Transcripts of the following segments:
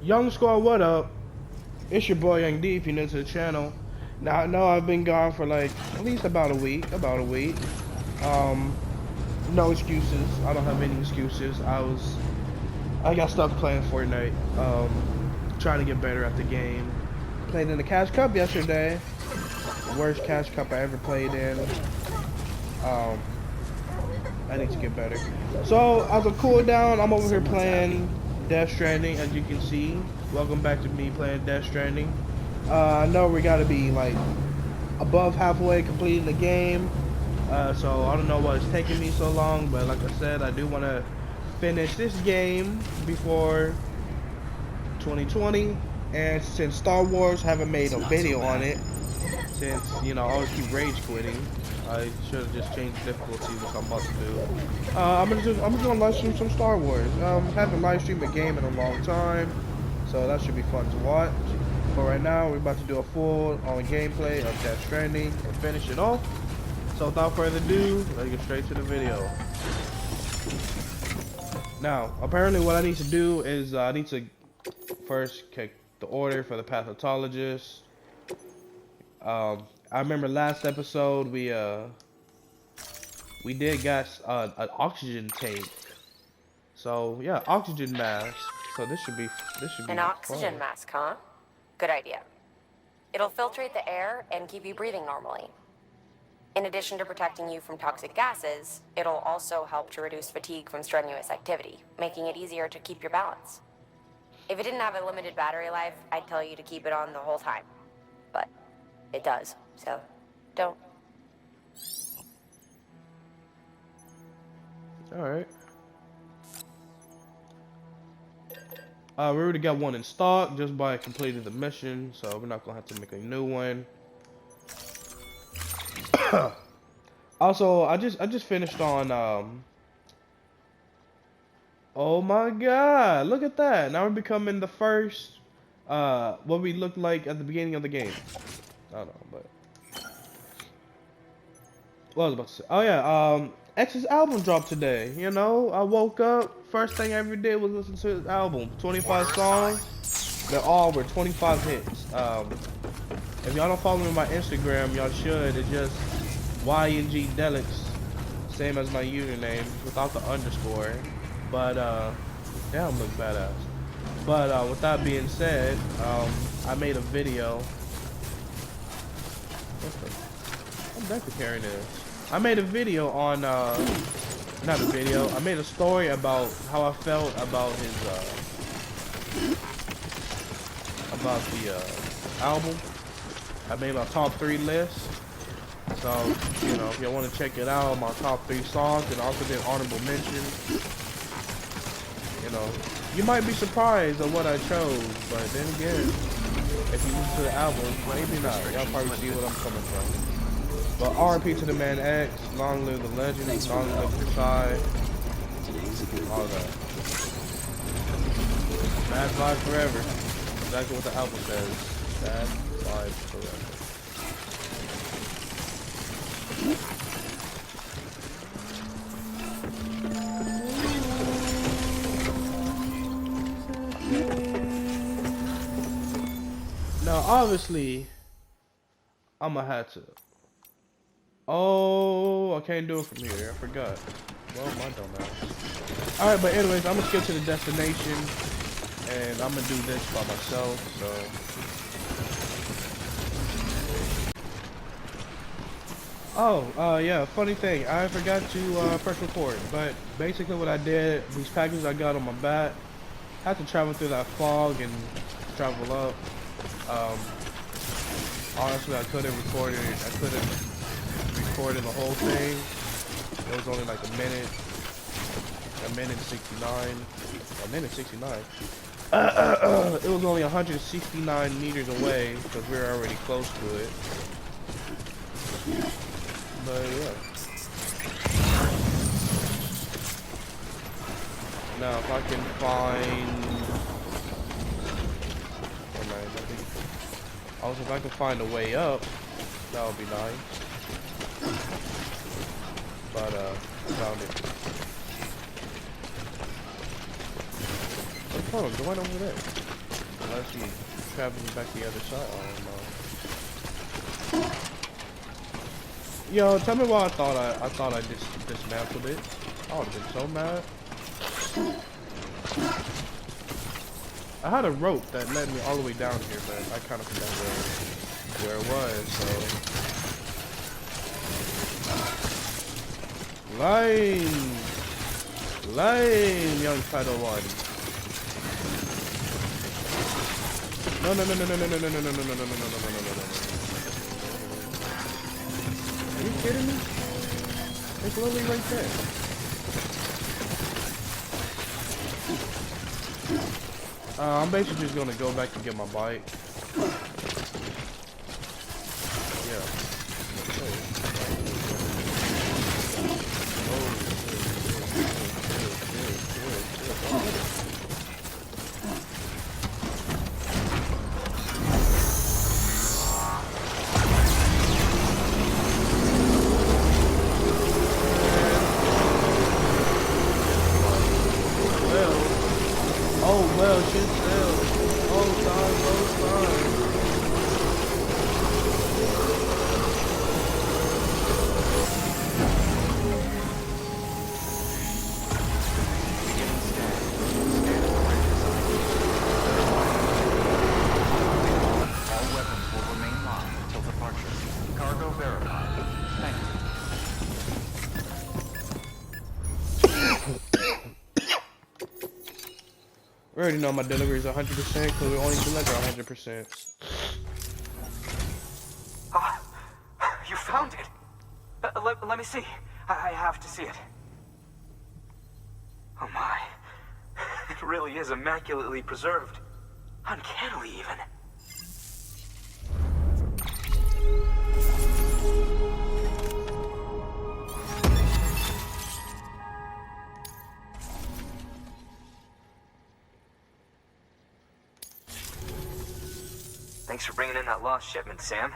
Young Squad, what up? It's your boy Young D, if you're new to the channel. Now I know I've been gone for like at least about a week. No excuses. I don't have any excuses. I got stuck playing Fortnite. Trying to get better at the game. Played in the Cash Cup yesterday. Worst Cash Cup I ever played in. I need to get better. So as a cool down, I'm over here playing Death Stranding, as you can see. Welcome back to me playing Death Stranding. I know we gotta be like above halfway completing the game. So I don't know why it's taking me so long, but like I said, I do want to finish this game before 2020. And since Star Wars haven't made a video on it, since I always keep rage quitting, I should have just changed the difficulty, which I'm about to do. I'm just gonna live stream some Star Wars. Haven't live streamed a game in a long time, so that should be fun to watch. But right now, we're about to do a full-on gameplay of Death Stranding and finish it off. So without further ado, let's get straight to the video. Now, apparently, what I need to do is I need to first kick the order for the pathologist. I remember last episode we did get an oxygen tank. So yeah, oxygen mask. So this should be an oxygen fun. mask, huh? Good idea. It'll filtrate the air and keep you breathing normally. In addition to protecting you from toxic gases, it'll also help to reduce fatigue from strenuous activity, making it easier to keep your balance. If it didn't have a limited battery life, I'd tell you to keep it on the whole time. But it does, so don't. Alright. We already got one in stock just by completing the mission, so we're not gonna have to make a new one. Also, I just finished on oh my god, look at that. Now we're becoming the first what we looked like at the beginning of the game. I don't know, but what was I about to say? Oh yeah, X's album dropped today. I woke up, first thing I ever did was listen to his album. 25 songs. They all were 25 hits. If y'all don't follow me on my Instagram, y'all should. It's just YNG Delix, same as my username, without the underscore. But damn, look badass. But with that being said, I made a video. I'm back to carrying this. I made a video on not a video. I made a story about how I felt about his about the album. I made my top 3 list. So, if y'all want to check it out, my top 3 songs, and also did honorable mention. You might be surprised at what I chose, but then again, if you listen to the album, maybe not. Y'all probably see what I'm coming from. But R.I.P. to the man X, long live the legend, long live the side, all that. Bad vibes forever. Exactly what the album says. Bad vibes forever. Now, obviously, I'ma have to. Oh, I can't do it from here. I forgot. Well, my dumbass. Alright, but anyways, I'm gonna skip to the destination. And I'm gonna do this by myself, so. Oh, yeah, funny thing. I forgot to press record. But basically what I did, these packages I got on my back, I had to travel through that fog and travel up. Honestly, I couldn't record it. I couldn't recorded the whole thing. It was only like a minute 69. A minute 69. It was only 169 meters away because we were already close to it. But yeah. Now if I can find. Also, if I can find a way up, that would be nice. But I found it. What's going on over there? Unless he travels back the other side. I don't know. Yo, tell me why I thought I dismantled it. I would have been so mad. I had a rope that led me all the way down here, but I kind of forgot where it was. So lame, young Title One. No. Are you kidding me? It's literally right there. I'm basically just gonna go back and get my bike. Yeah. Oh well, shit failed. Oh time. All weapons will remain locked until departure. Cargo verified. Thank you. We already know my delivery is 100% because we only deliver 100%. Ah, you found it. Let me see. I have to see it. Oh my. It really is immaculately preserved. Uncannily even. Thanks for bringing in that lost shipment, Sam.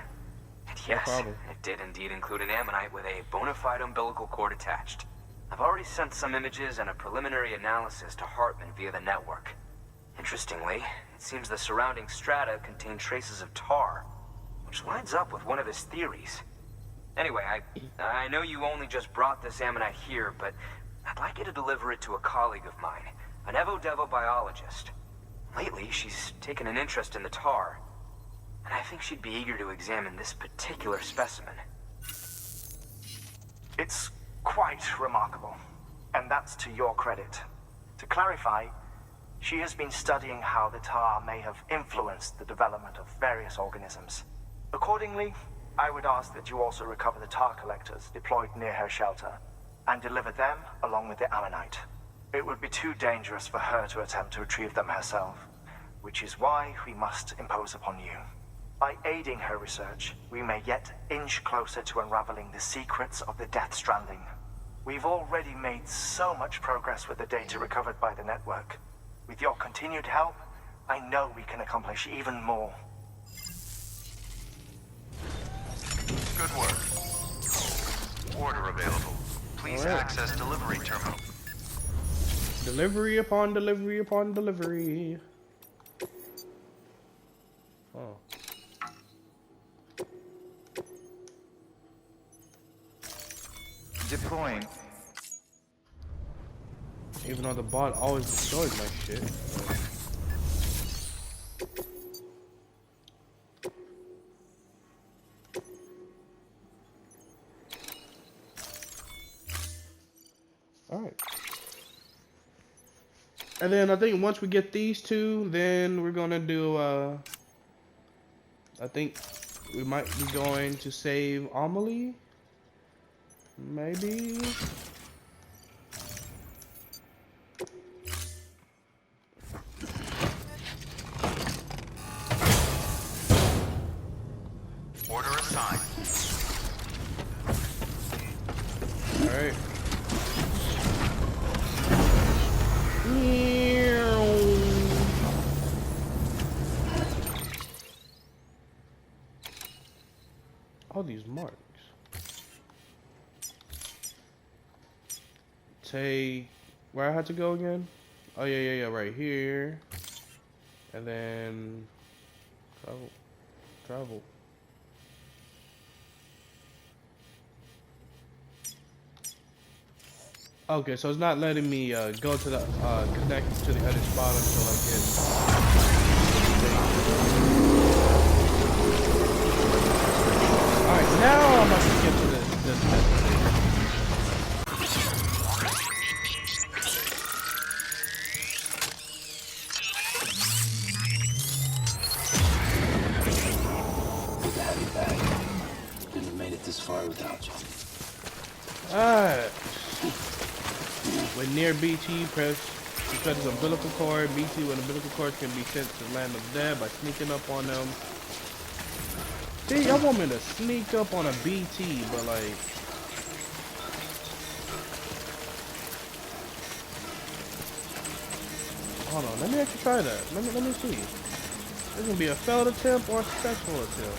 And yes, problem. it did indeed include an ammonite with a bona fide umbilical cord attached. I've already sent some images and a preliminary analysis to Hartman via the network. Interestingly, it seems the surrounding strata contain traces of tar, which lines up with one of his theories. Anyway, I know you only just brought this ammonite here, but I'd like you to deliver it to a colleague of mine, an Evo-Devo biologist. Lately, she's taken an interest in the tar, and I think she'd be eager to examine this particular specimen. It's quite remarkable, and that's to your credit. To clarify, she has been studying how the tar may have influenced the development of various organisms. Accordingly, I would ask that you also recover the tar collectors deployed near her shelter, and deliver them along with the ammonite. It would be too dangerous for her to attempt to retrieve them herself, which is why we must impose upon you. By aiding her research, we may yet inch closer to unraveling the secrets of the Death Stranding. We've already made so much progress with the data recovered by the network. With your continued help, I know we can accomplish even more. Good work. Order available. Please All right. access delivery terminal. Delivery upon delivery upon delivery. Oh. Deploying. Even though the bot always destroys my shit. Alright. And then I think once we get these two, then we're gonna do, I think we might be going to save Amelie. Maybe. Order assigned. Alright. All these marks. Take where I had to go again? Oh yeah, right here. And then travel. Okay, so it's not letting me go to the connect to the other spot until I get. All right, now I'm about to get to this destination. Couldn't have made it this far without you. Alright. When near BT, press to cut his umbilical cord. BT when umbilical cord can be sent to the land of dead by sneaking up on them. See, y'all want me to sneak up on a BT, but like. Hold on, let me actually try that. Let me see. This gonna be a failed attempt or a successful attempt.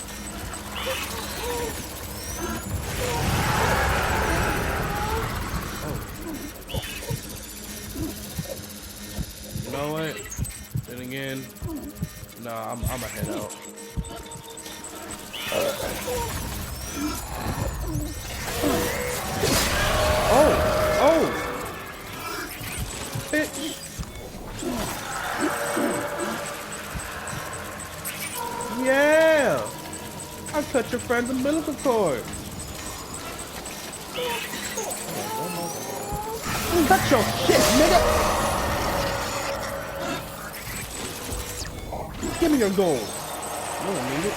You know what? Then again, nah, I'm gonna head out. Oh! Bitch! Yeah! I cut your friend's umbilical cord. Cut your shit, nigga! Give me your gold. You don't need it.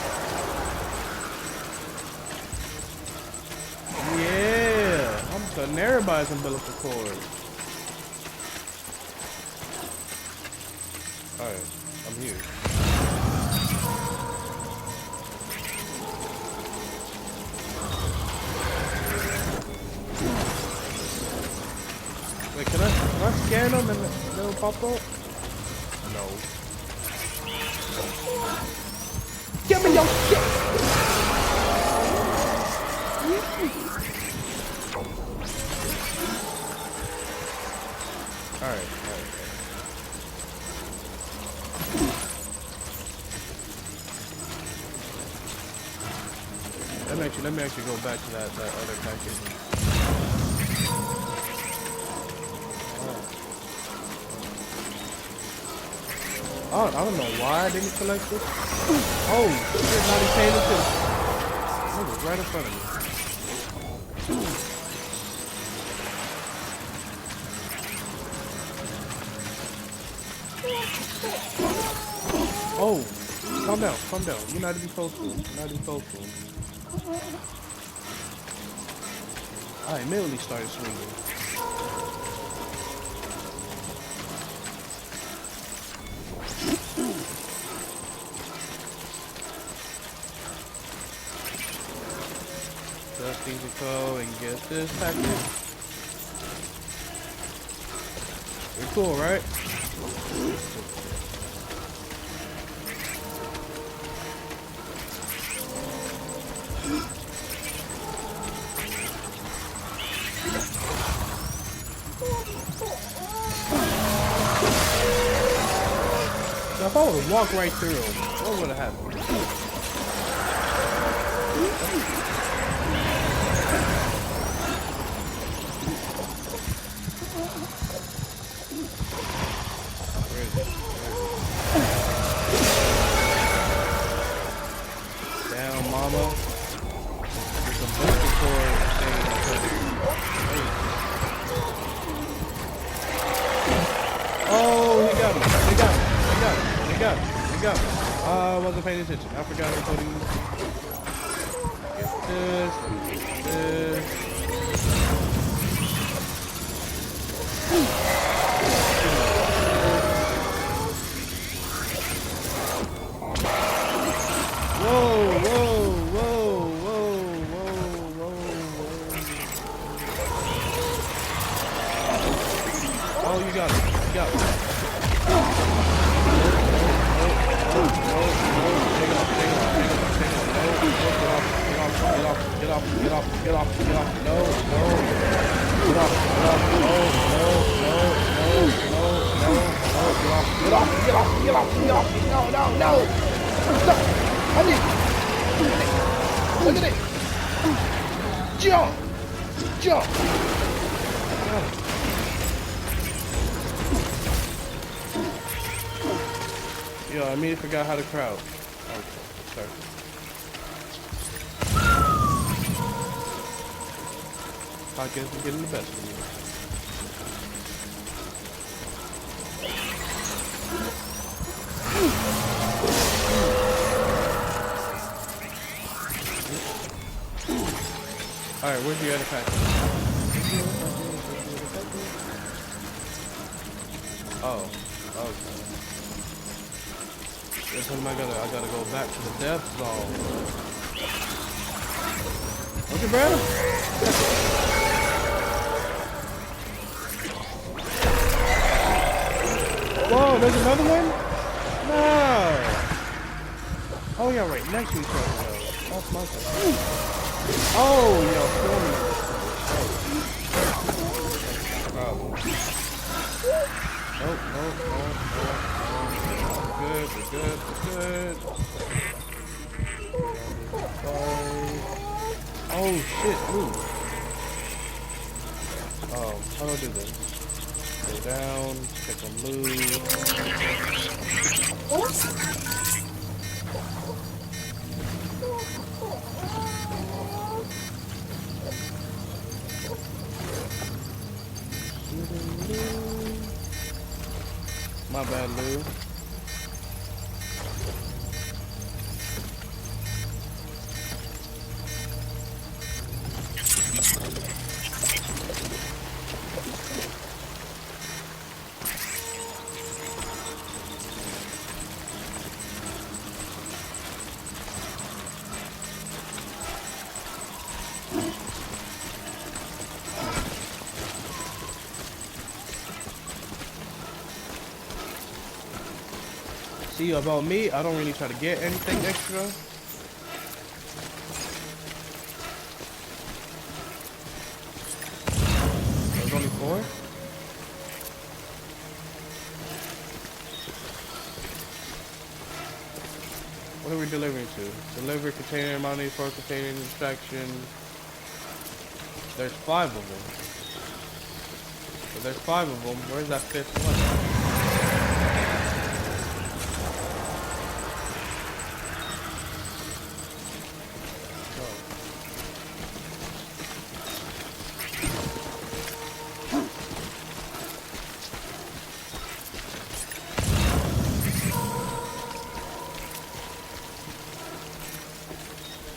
Yeah, I'm cutting everybody's umbilical cord. Alright, I'm here. Wait, can I scan them and they'll pop up? No. Give me your shit! Alright. Let me actually go back to that other package. I don't know why I didn't collect this. Oh, shit, not even paying attention. It was right in front of me. Oh, calm down. You're not even close to him. I immediately started swinging. Just need to go and get this package. You're cool, right? So if I would have walked right through him, what would have happened? Where is it? Down, mama. There's some vocal cord thing. Oh, he got me. He got me. I wasn't paying attention. I forgot what to use. Get this. Whoa. Oh, you got it. Get off. No. Get off. No. Get off me, get off me, get off me, get off me. No, no, no. Stop. I need. Look at it. Jump. Jump. Yo, I immediately forgot how to crouch. Okay, sorry. I guess we're getting the best of me. Alright, where's the other pack? Oh, okay. Guess what am I gotta go back to the death zone. Okay, bro. Whoa, there's another one? No. Oh yeah, right next to each other. That's my thing. Oh, yo, problem. Nope, nope, nope, nope. We're good. Oh shit, ooh. How do I do this? Go down, pick a move. My bad, Lou. See, about me, I don't really try to get anything extra. There's only 4? What are we delivering to? Deliver container money for container extraction. There's 5 of them. So there's 5 of them. Where's that 5th one?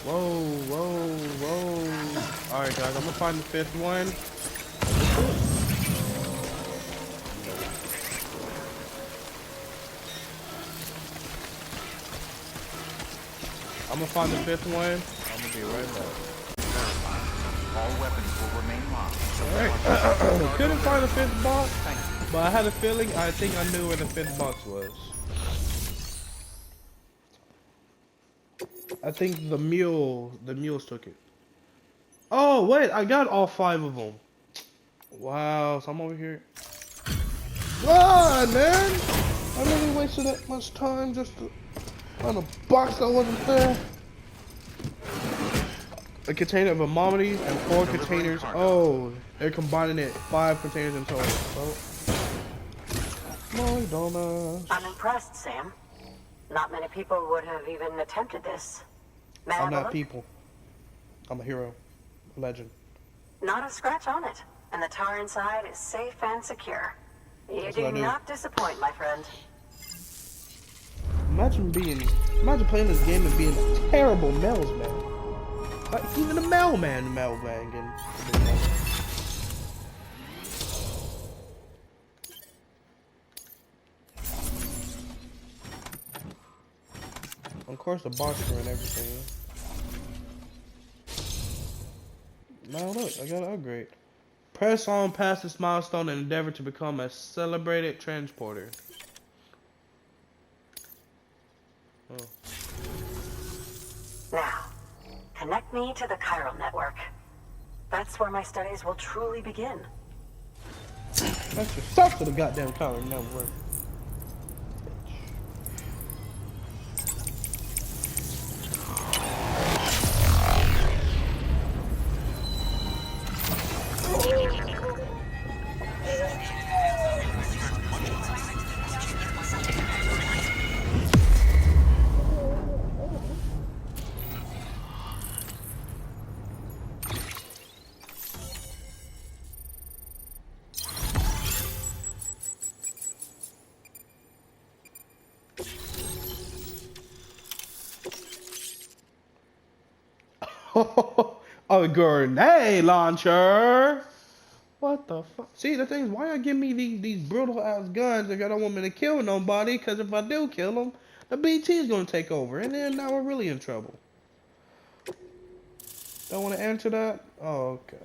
Whoa. Alright guys, I'm gonna find the 5th one. I'm gonna find the 5th one. I'm gonna be right back. All weapons will remain locked. Alright. Couldn't find the 5th box, but I had a feeling, I think I knew where the 5th box was. I think the mules took it. Oh wait, I got all 5 of them. Wow, so I'm over here. God, man! I really wasted that much time just to find a box that wasn't there. A container of Amelie and 4 containers. Oh, they're combining it. 5 containers in total. Oh. My donut. I'm impressed, Sam. Not many people would have even attempted this. May I I'm have a not look? people. I'm a hero. A legend. Not a scratch on it. And the tar inside is safe and secure. You That's do what I do. not disappoint, my friend. Imagine playing this game and being a terrible mailman. Like, even a mailman can. Of course, the boxer and everything. Now look, I got an upgrade. Press on past this milestone and endeavor to become a celebrated transporter. Oh. Now, connect me to the chiral network. That's where my studies will truly begin. That's yourself to the goddamn color network. A grenade launcher. What the fuck? See, the thing is, why y'all give me these brutal ass guns if y'all don't want me to kill nobody? Because if I do kill them, the BT is gonna take over, and then now we're really in trouble. Don't want to answer that? Oh, okay.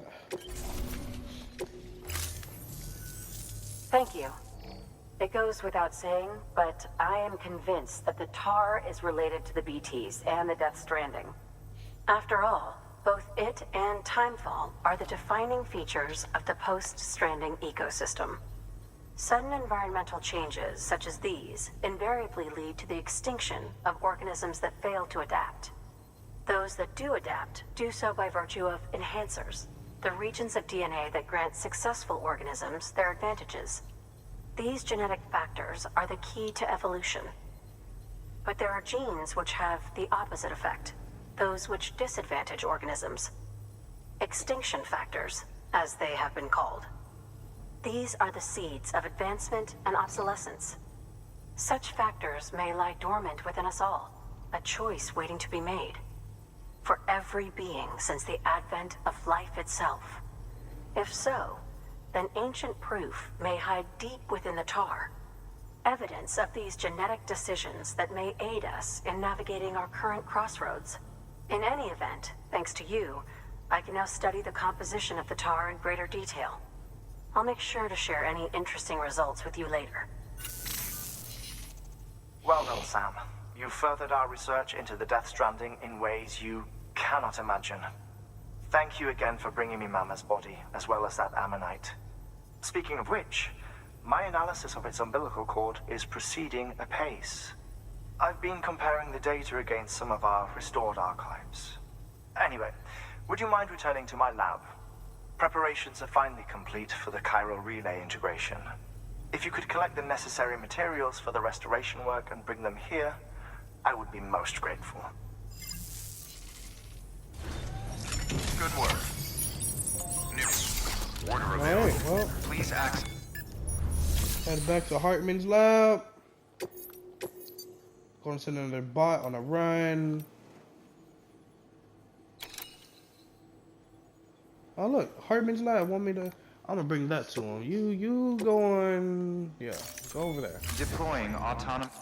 Thank you. It goes without saying, but I am convinced that the tar is related to the BTs and the Death Stranding. After all, both it and Timefall are the defining features of the post-Stranding ecosystem. Sudden environmental changes such as these invariably lead to the extinction of organisms that fail to adapt. Those that do adapt do so by virtue of enhancers, the regions of DNA that grant successful organisms their advantages. These genetic factors are the key to evolution. But there are genes which have the opposite effect, those which disadvantage organisms. Extinction factors, as they have been called. These are the seeds of advancement and obsolescence. Such factors may lie dormant within us all, a choice waiting to be made. For every being since the advent of life itself. If so, then ancient proof may hide deep within the tar. Evidence of these genetic decisions that may aid us in navigating our current crossroads. In any event, thanks to you, I can now study the composition of the tar in greater detail. I'll make sure to share any interesting results with you later. Well done, Sam. You furthered our research into the Death Stranding in ways you cannot imagine. Thank you again for bringing me Mama's body, as well as that ammonite. Speaking of which, my analysis of its umbilical cord is proceeding apace. I've been comparing the data against some of our restored archives. Anyway, would you mind returning to my lab? Preparations are finally complete for the chiral relay integration. If you could collect the necessary materials for the restoration work and bring them here, I would be most grateful. Good work. New order available. Alright, well, Please access. head back to Hartman's lab. Gonna send another bot on a run. Oh look, Hartman's lab want me to. I'm gonna bring that to him. You going? Yeah, go over there. Deploying autonomous.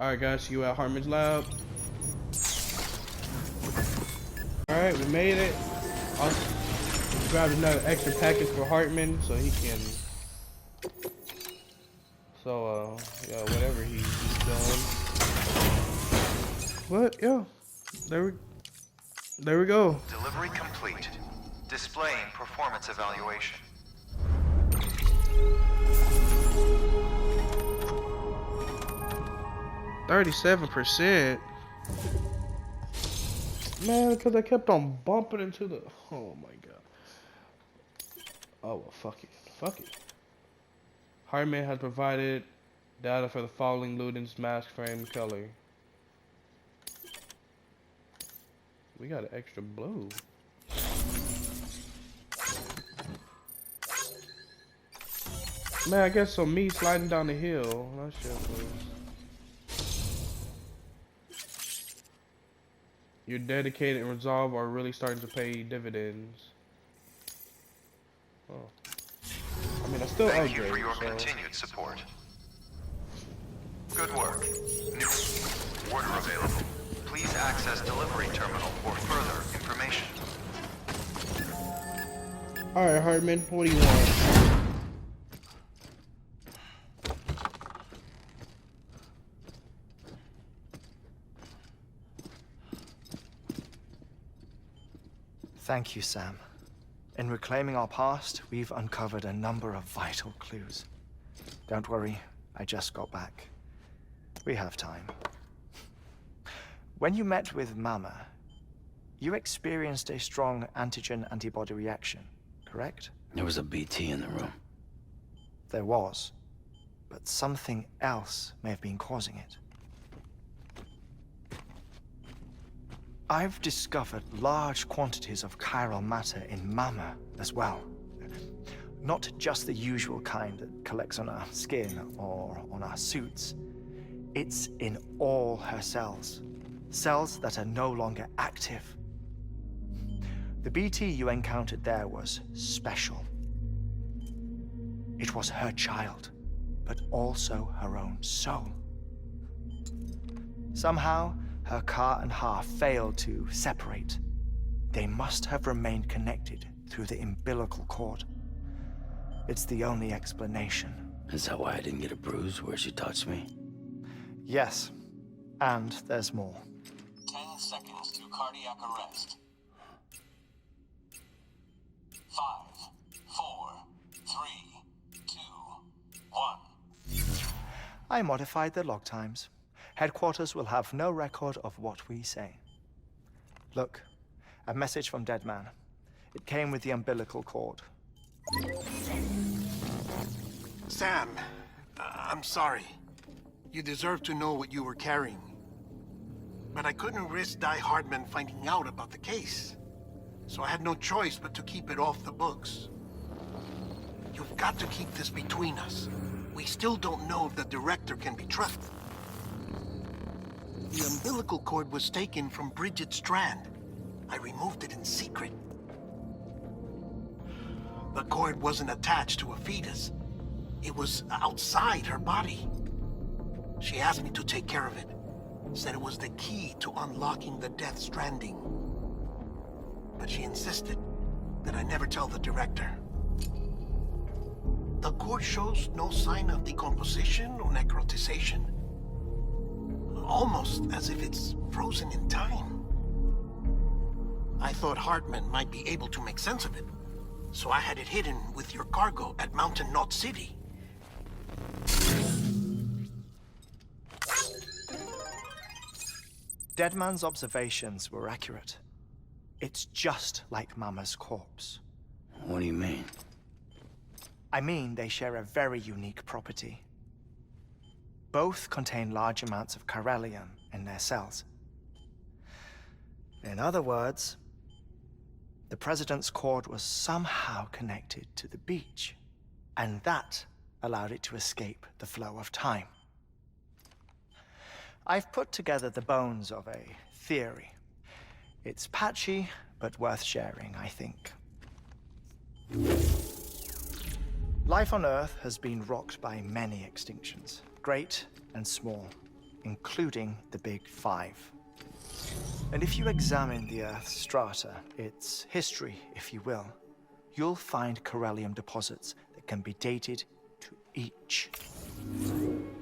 All right, guys, see you at Hartman's lab. All right, we made it. I'll grab another extra package for Hartman so he can. So yeah, whatever he's doing. But yeah, there we go. Delivery complete. Displaying performance evaluation. 37%. Man, because I kept on bumping into the. Oh my god. Oh well, fuck it. Fuck it. Hartman has provided data for the following Luden's mask frame color. We got an extra blue. Man, I guess so. Me sliding down the hill. That shit was. Your dedicated and resolve are really starting to pay dividends. Oh. I mean, I still Thank you upgrade, for your so. continued support. Good work. New order available. Please access delivery terminal for further information. Alright, Hartman, what do you want? Thank you, Sam. In reclaiming our past, we've uncovered a number of vital clues. Don't worry, I just got back. We have time. When you met with Mama, you experienced a strong antigen-antibody reaction, correct? There was a BT in the room. There was, but something else may have been causing it. I've discovered large quantities of chiral matter in Mama as well. Not just the usual kind that collects on our skin or on our suits. It's in all her cells. Cells that are no longer active. The BT you encountered there was special. It was her child, but also her own soul. Somehow, her car and half failed to separate. They must have remained connected through the umbilical cord. It's the only explanation. Is that why I didn't get a bruise where she touched me? Yes, and there's more. 10 seconds to cardiac arrest. 5, 4, 3, 2, 1. I modified the log times. Headquarters will have no record of what we say. Look, a message from Deadman. It came with the umbilical cord. Sam, I'm sorry. You deserve to know what you were carrying. But I couldn't risk Die Hardman finding out about the case. So I had no choice but to keep it off the books. You've got to keep this between us. We still don't know if the director can be trusted. The umbilical cord was taken from Bridget Strand. I removed it in secret. The cord wasn't attached to a fetus. It was outside her body. She asked me to take care of it. Said it was the key to unlocking the Death Stranding. But she insisted that I never tell the director. The cord shows no sign of decomposition or necrotization. Almost as if it's frozen in time. I thought Hartman might be able to make sense of it, so I had it hidden with your cargo at Mountain Knot City. Deadman's observations were accurate. It's just like Mama's corpse. What do you mean? I mean, they share a very unique property. Both contain large amounts of chiralium in their cells. In other words, the President's cord was somehow connected to the beach, and that allowed it to escape the flow of time. I've put together the bones of a theory. It's patchy, but worth sharing, I think. Life on Earth has been rocked by many extinctions, great and small, including the Big Five. And if you examine the Earth's strata, its history, if you will, you'll find chiralium deposits that can be dated to each.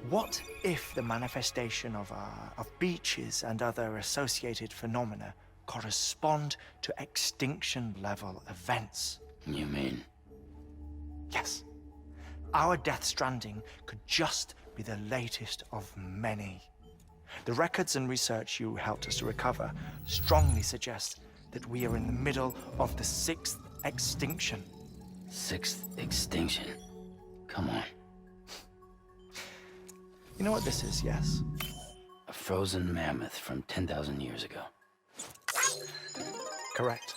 What if the manifestation of beaches and other associated phenomena correspond to extinction-level events? You mean? Yes. Our Death Stranding could just be the latest of many. The records and research you helped us to recover strongly suggest that we are in the middle of the 6th extinction. 6th extinction? Come on. You know what this is, yes? A frozen mammoth from 10,000 years ago. Correct.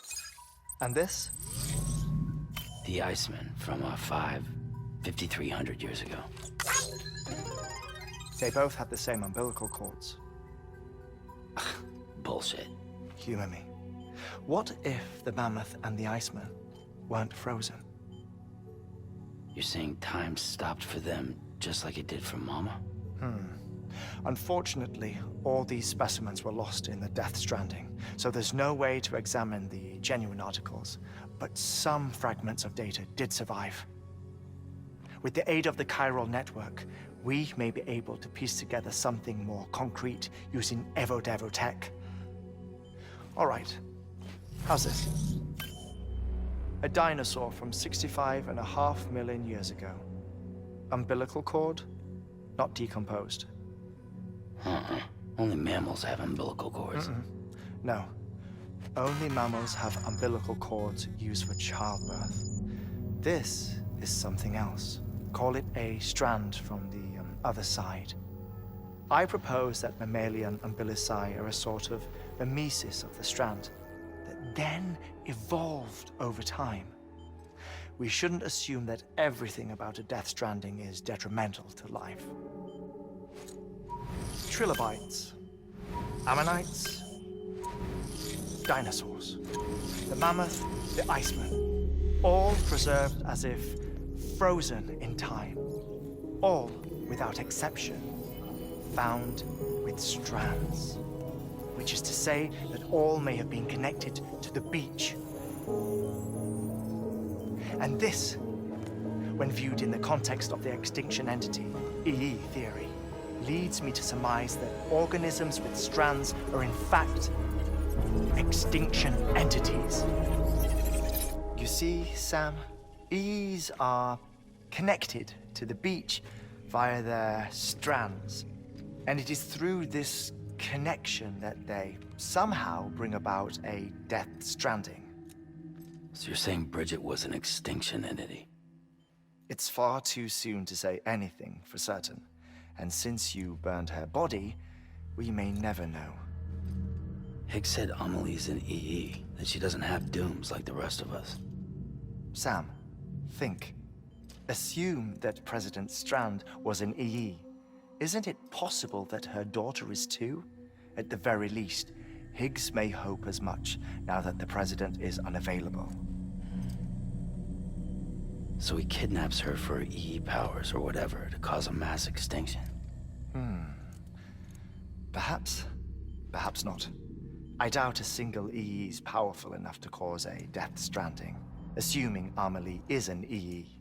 And this? The Iceman from 5,300 years ago. They both had the same umbilical cords. Bullshit. Humor me. What if the mammoth and the Iceman weren't frozen? You're saying time stopped for them just like it did for Mama? Unfortunately, all these specimens were lost in the Death Stranding, so there's no way to examine the genuine articles, but some fragments of data did survive. With the aid of the chiral network, we may be able to piece together something more concrete using Evo-Devo tech. All right, how's this? A dinosaur from 65.5 million years ago. Umbilical cord, not decomposed. Only mammals have umbilical cords. No, only mammals have umbilical cords used for childbirth. This is something else. Call it a strand from the other side. I propose that mammalian umbilici are a sort of mimesis of the strand that then evolved over time. We shouldn't assume that everything about a Death Stranding is detrimental to life. Trilobites, ammonites, dinosaurs. The mammoth, the iceman, all preserved as if frozen in time. All, without exception, found with strands. Which is to say that all may have been connected to the beach. And this, when viewed in the context of the extinction entity, EE theory, leads me to surmise that organisms with strands are in fact extinction entities. You see, Sam, EEs are connected to the beach via their strands. And it is through this connection that they somehow bring about a death stranding. So you're saying Bridget was an extinction entity? It's far too soon to say anything for certain. And since you burned her body, we may never know. Higgs said Amelie's an EE, that she doesn't have dooms like the rest of us. Sam, think. Assume that President Strand was an EE. Isn't it possible that her daughter is too? At the very least, Higgs may hope as much now that the President is unavailable. So he kidnaps her for EE powers or whatever to cause a mass extinction. Perhaps. Perhaps not. I doubt a single EE is powerful enough to cause a death stranding, assuming Amelie is an EE.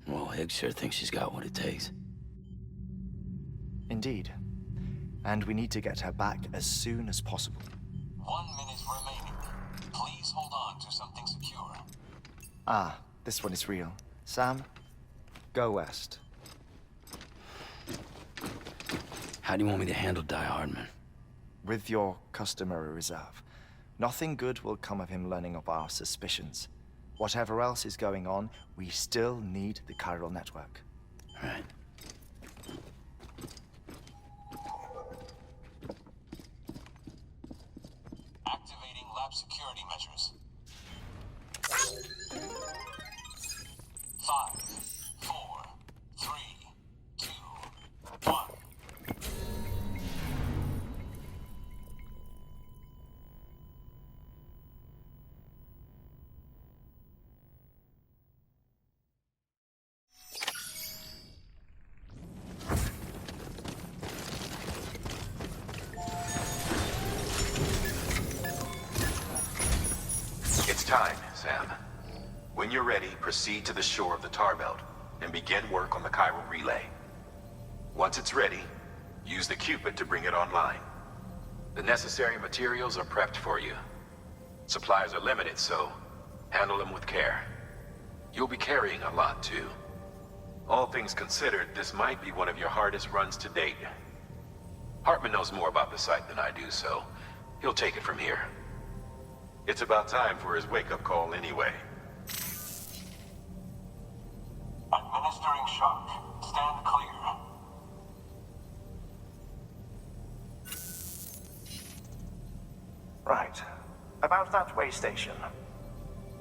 Well, Higgs sure thinks she's got what it takes. Indeed. And we need to get her back as soon as possible. 1 minute remaining. Please hold on to something secure. Ah, this one is real. Sam, go west. How do you want me to handle Die Hardman? With your customary reserve. Nothing good will come of him learning of our suspicions. Whatever else is going on, we still need the chiral network. Right. Activating lab security measures. 5, 4, 3, 2, 1. It's time, Sam. When you're ready, proceed to the shore of the tar belt and begin work on the chiral relay. Once it's ready, use the Cupid to bring it online. The necessary materials are prepped for you. Supplies are limited, so handle them with care. You'll be carrying a lot, too. All things considered, this might be one of your hardest runs to date. Hartman knows more about the site than I do, so he'll take it from here. It's about time for his wake-up call anyway. Administering shock. Stand clear. Right. About that way station.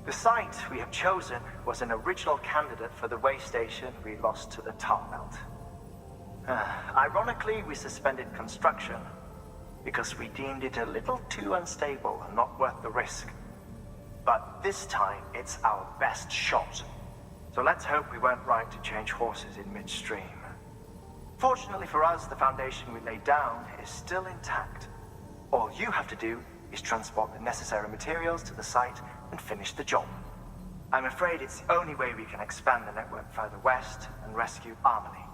The site we have chosen was an original candidate for the way station we lost to the tar belt. Ironically, we suspended construction because we deemed it a little too unstable and not worth the risk. But this time, it's our best shot. So let's hope we weren't right to change horses in midstream. Fortunately for us, the foundation we laid down is still intact. All you have to do is transport the necessary materials to the site and finish the job. I'm afraid it's the only way we can expand the network further west and rescue Amelie.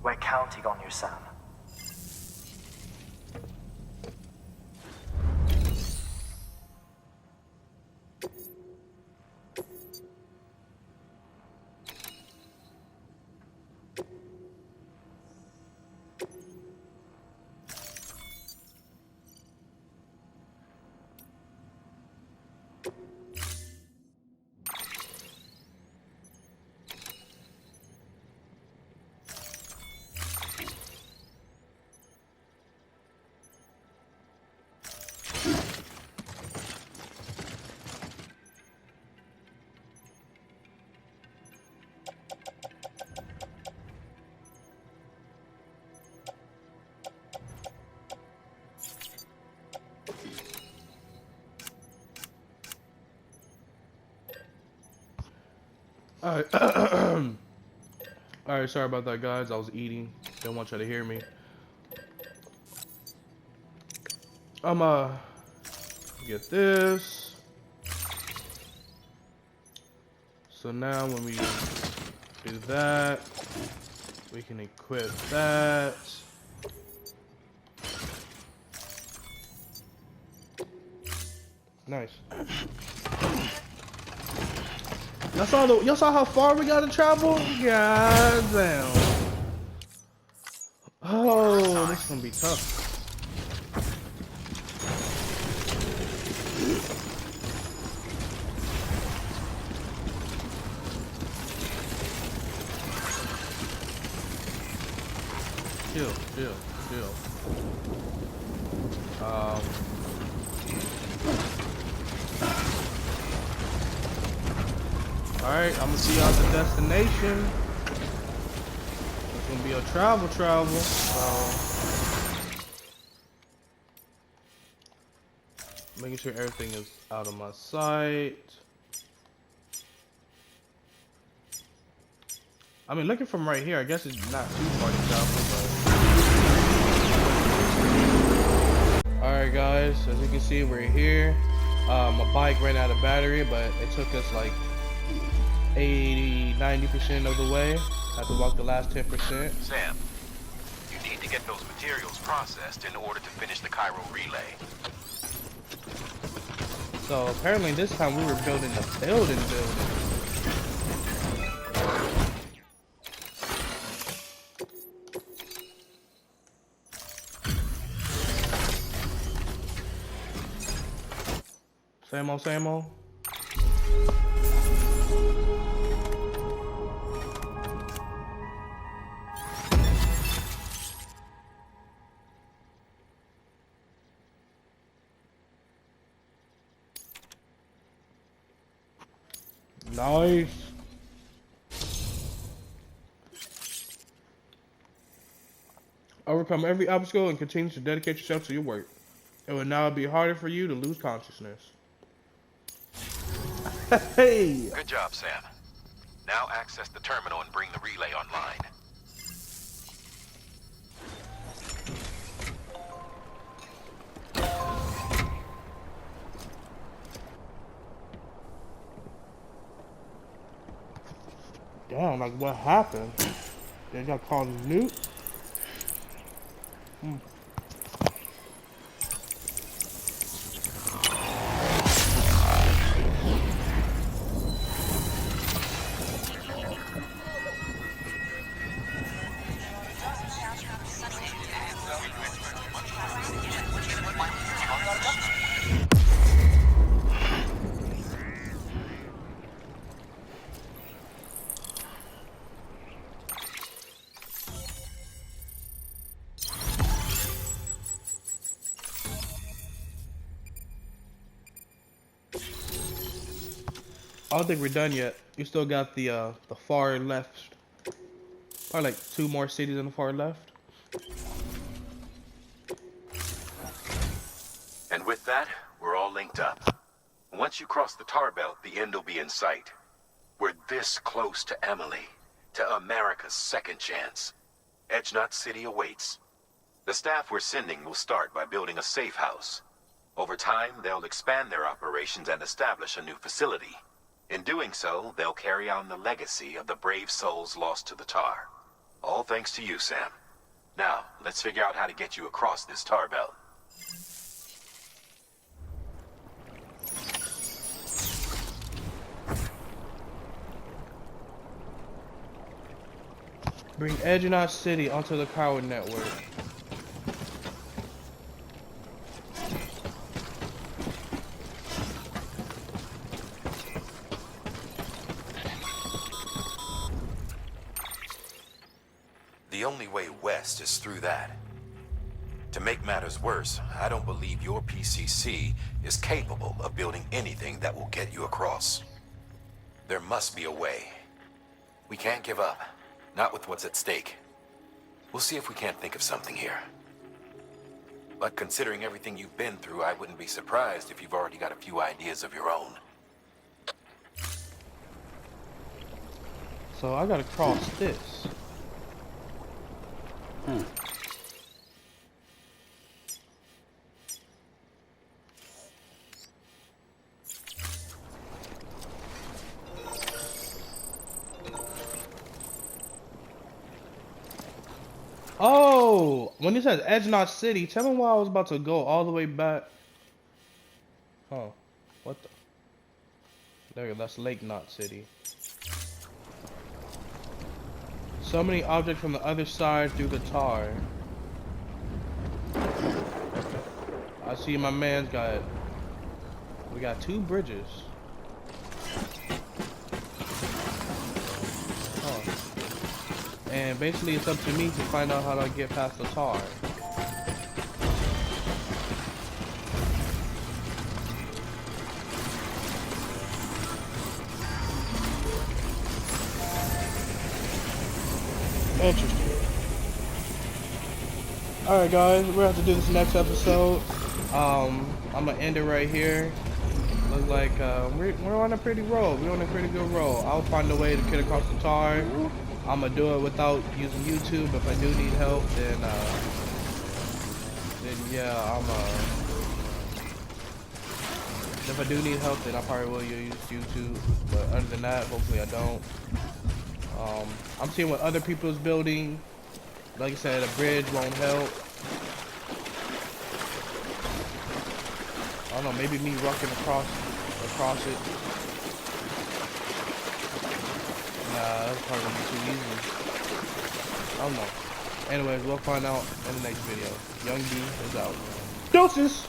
We're counting on you, Sam. Alright. Alright, sorry about that, guys. I was eating. Didn't want you to hear me. Get this. So now when we do that, we can equip that. Nice. Y'all saw how far we gotta travel? God damn. Oh, this is gonna be tough. Chill. Alright, I'm gonna see y'all at the destination. It's gonna be a travel, so making sure everything is out of my sight. I mean, looking from right here, I guess it's not too far to travel, but alright guys, as you can see, we're here. My bike ran out of battery, but it took us like 80-90% of the way. Had to walk the last 10%. Sam, you need to get those materials processed in order to finish the Cairo relay. So apparently this time we were building a building. Same old. Nice. Overcome every obstacle and continue to dedicate yourself to your work. It will now be harder for you to lose consciousness. Hey! Good job, Sam. Now access the terminal and bring the relay online. Damn, like what happened? They got called Newt? I don't think we're done yet. You still got the far left. Probably like 2 more cities on the far left. And with that, we're all linked up. Once you cross the tar belt, the end will be in sight. We're this close to Amelie, to America's second chance. Edgenut City awaits. The staff we're sending will start by building a safe house. Over time, they'll expand their operations and establish a new facility. In doing so, they'll carry on the legacy of the brave souls lost to the tar. All thanks to you, Sam. Now, let's figure out how to get you across this tar belt. Bring Edgenut City onto the Cairo network. The only way west is through that. To make matters worse, I don't believe your PCC is capable of building anything that will get you across. There must be a way. We can't give up, not with what's at stake. We'll see if we can't think of something here. But considering everything you've been through, I wouldn't be surprised if you've already got a few ideas of your own. So I gotta cross this. Oh, when it says Edge Knot City, tell me why I was about to go all the way back. Oh, what the? There, that's Lake Knot City. So many objects from the other side through the tar. I see my man's got. We got 2 bridges. Oh. And basically it's up to me to find out how to get past the tar. Interesting. Alright guys, we're gonna have to do this next episode. I'm gonna end it right here. Looks like we're on a pretty roll. We're on a pretty good roll. I'll find a way to get across the tar. I'm gonna do it without using YouTube. If I do need help, then yeah, if I do need help, then I probably will use YouTube. But other than that, hopefully I don't. I'm seeing what other people's building. Like I said, a bridge won't help. I don't know, maybe me rocking across it. Nah, that's probably gonna be too easy. I don't know. Anyways, we'll find out in the next video. Young D is out. Doses!